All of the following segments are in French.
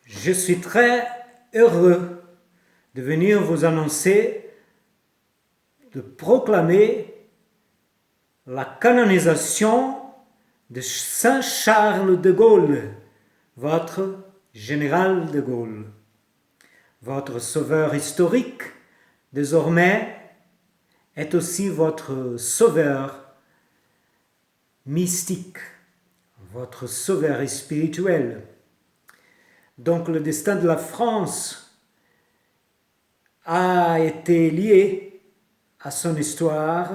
Je suis très heureux de venir vous annoncer, de proclamer la canonisation de Saint Charles de Gaulle, votre général de Gaulle, votre sauveur historique, désormais est aussi votre sauveur mystique, votre sauveur spirituel. Donc le destin de la France a été lié à son histoire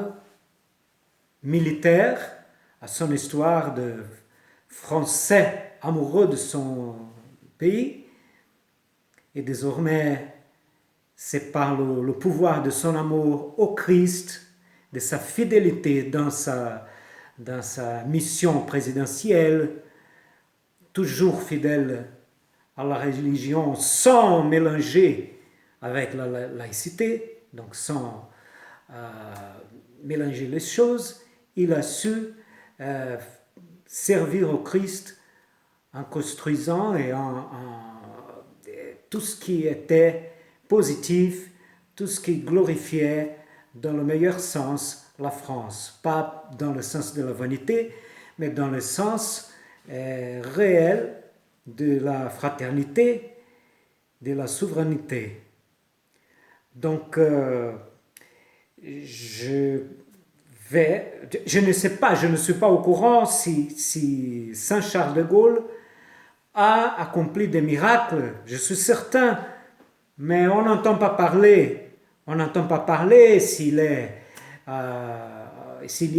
militaire, à son histoire de Français amoureux de son pays. Et désormais, c'est par le pouvoir de son amour au Christ, de sa fidélité dans sa mission présidentielle, toujours fidèle à la religion sans mélanger avec la laïcité, donc sans mélanger les choses, il a su servir au Christ en construisant et en tout ce qui était positif, tout ce qui glorifiait dans le meilleur sens la France, pas dans le sens de la vanité, mais dans le sens réel de la fraternité, de la souveraineté. Donc, je ne sais pas, je ne suis pas au courant si Saint Charles de Gaulle a accompli des miracles, je suis certain, mais on n'entend pas parler. On n'entend pas parler s'il y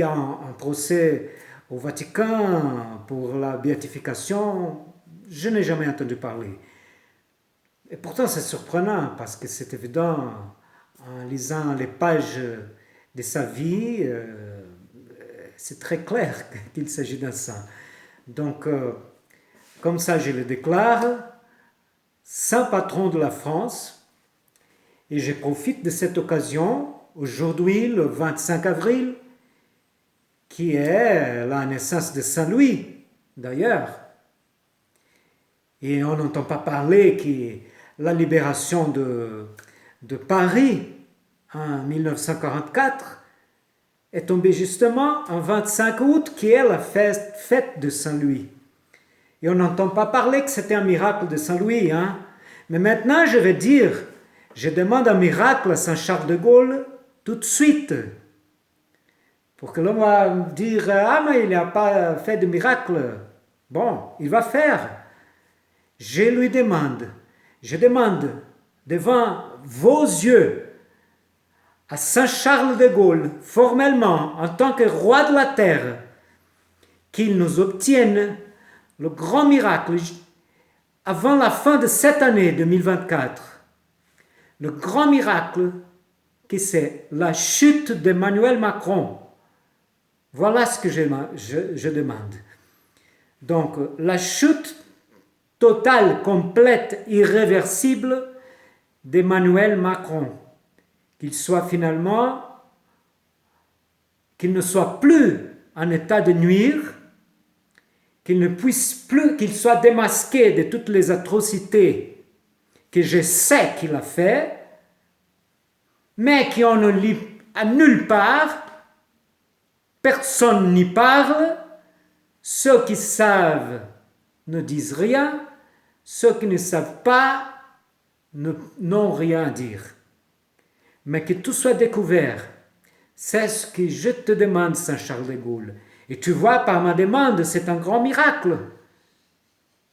a un procès au Vatican pour la béatification. Je n'ai jamais entendu parler. Et pourtant, c'est surprenant parce que c'est évident, en lisant les pages de sa vie, c'est très clair qu'il s'agit d'un saint. Donc, comme ça, je le déclare, saint patron de la France, et je profite de cette occasion, aujourd'hui, le 25 avril, qui est la naissance de Saint Louis, d'ailleurs. Et on n'entend pas parler que la libération de Paris en 1944 est tombée justement en 25 août, qui est la fête de Saint Louis. Et on n'entend pas parler que c'était un miracle de Saint Louis. Mais maintenant, je vais dire, je demande un miracle à Saint Charles de Gaulle tout de suite. Pour que l'homme va dire, ah mais il n'a pas fait de miracle. Bon, il va faire. Je demande devant vos yeux à Saint Charles de Gaulle, formellement, en tant que roi de la terre, qu'il nous obtienne le grand miracle avant la fin de cette année 2024. Le grand miracle qui c'est la chute d'Emmanuel Macron. Voilà ce que je demande. Donc, la chute totale, complète, irréversible d'Emmanuel Macron. Qu'il ne soit plus en état de nuire, qu'il ne puisse plus, qu'il soit démasqué de toutes les atrocités que je sais qu'il a fait, mais qu'on ne lit à nulle part, personne n'y parle, ceux qui savent ne disent rien, ceux qui ne savent pas n'ont rien à dire. Mais que tout soit découvert, c'est ce que je te demande, Saint Charles de Gaulle. Et tu vois, par ma demande, c'est un grand miracle.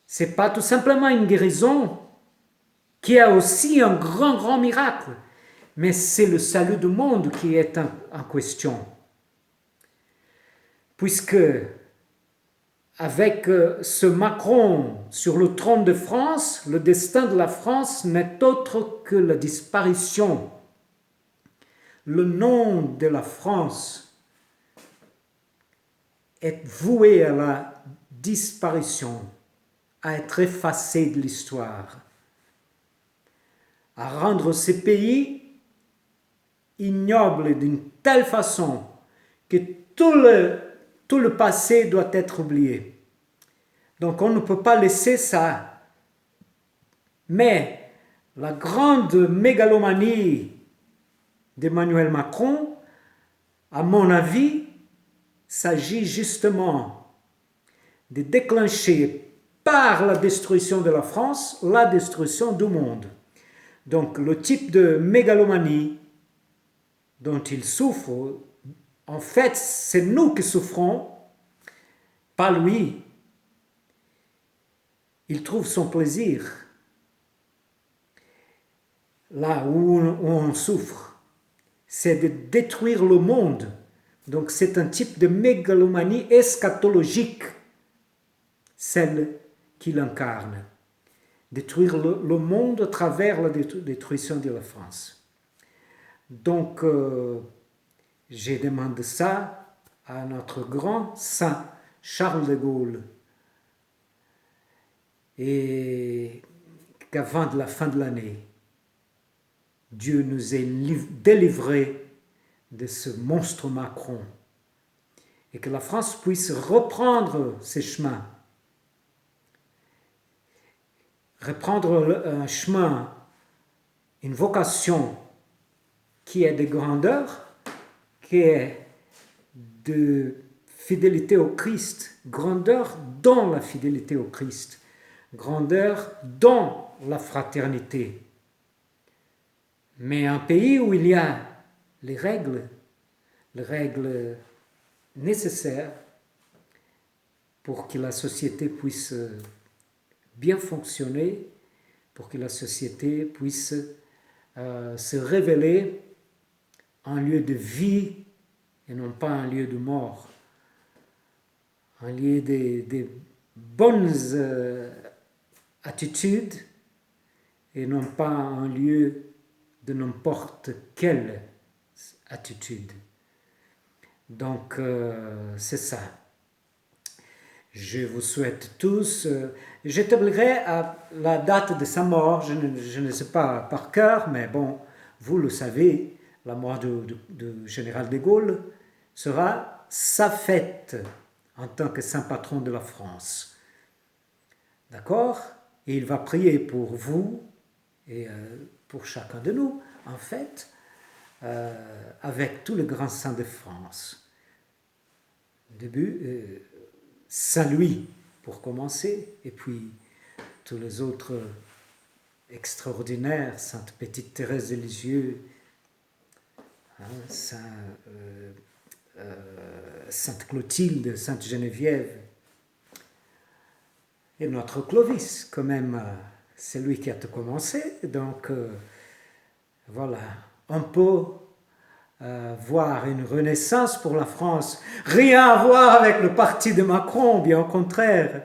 C'est pas tout simplement une guérison, qui est aussi un grand miracle. Mais c'est le salut du monde qui est en question. Puisque, avec ce Macron sur le trône de France, le destin de la France n'est autre que la disparition. Le nom de la France est voué à la disparition, à être effacé de l'histoire, à rendre ce pays ignoble d'une telle façon que tout le passé doit être oublié. Donc on ne peut pas laisser ça Mais la grande mégalomanie d'Emmanuel Macron, à mon avis, s'agit justement de déclencher par la destruction de la France, la destruction du monde. Donc le type de mégalomanie dont il souffre, en fait, c'est nous qui souffrons, pas lui. Il trouve son plaisir là où on souffre, c'est de détruire le monde. Donc c'est un type de mégalomanie eschatologique, celle qu'il incarne. Détruire le monde à travers la détruction de la France. Donc, je demande ça à notre grand saint Charles de Gaulle. Et qu'avant la fin de l'année, Dieu nous ait délivrés de ce monstre Macron et que la France puisse reprendre ses chemins, reprendre un chemin, une vocation qui est de grandeur, qui est de fidélité au Christ, grandeur dans la fidélité au Christ, grandeur dans la fraternité. Mais un pays où il y a les règles nécessaires pour que la société puisse bien fonctionner, pour que la société puisse se révéler un lieu de vie et non pas un lieu de mort, un lieu de bonnes attitudes et non pas un lieu de n'importe quelle attitude. Donc, c'est ça. Je vous souhaite tous. J'établirai la date de sa mort, je ne sais pas par cœur, mais bon, vous le savez, la mort du général de Gaulle sera sa fête en tant que saint patron de la France. D'accord? Et il va prier pour vous et pour chacun de nous, en fait, avec tous les grands saints de France. Au début, Saint Louis pour commencer, et puis tous les autres extraordinaires, Sainte Petite Thérèse de Lisieux, Sainte Clotilde, Sainte Geneviève, et notre Clovis, quand même, c'est lui qui a tout commencé, donc voilà, on peut voir une renaissance pour la France, rien à voir avec le parti de Macron, bien au contraire.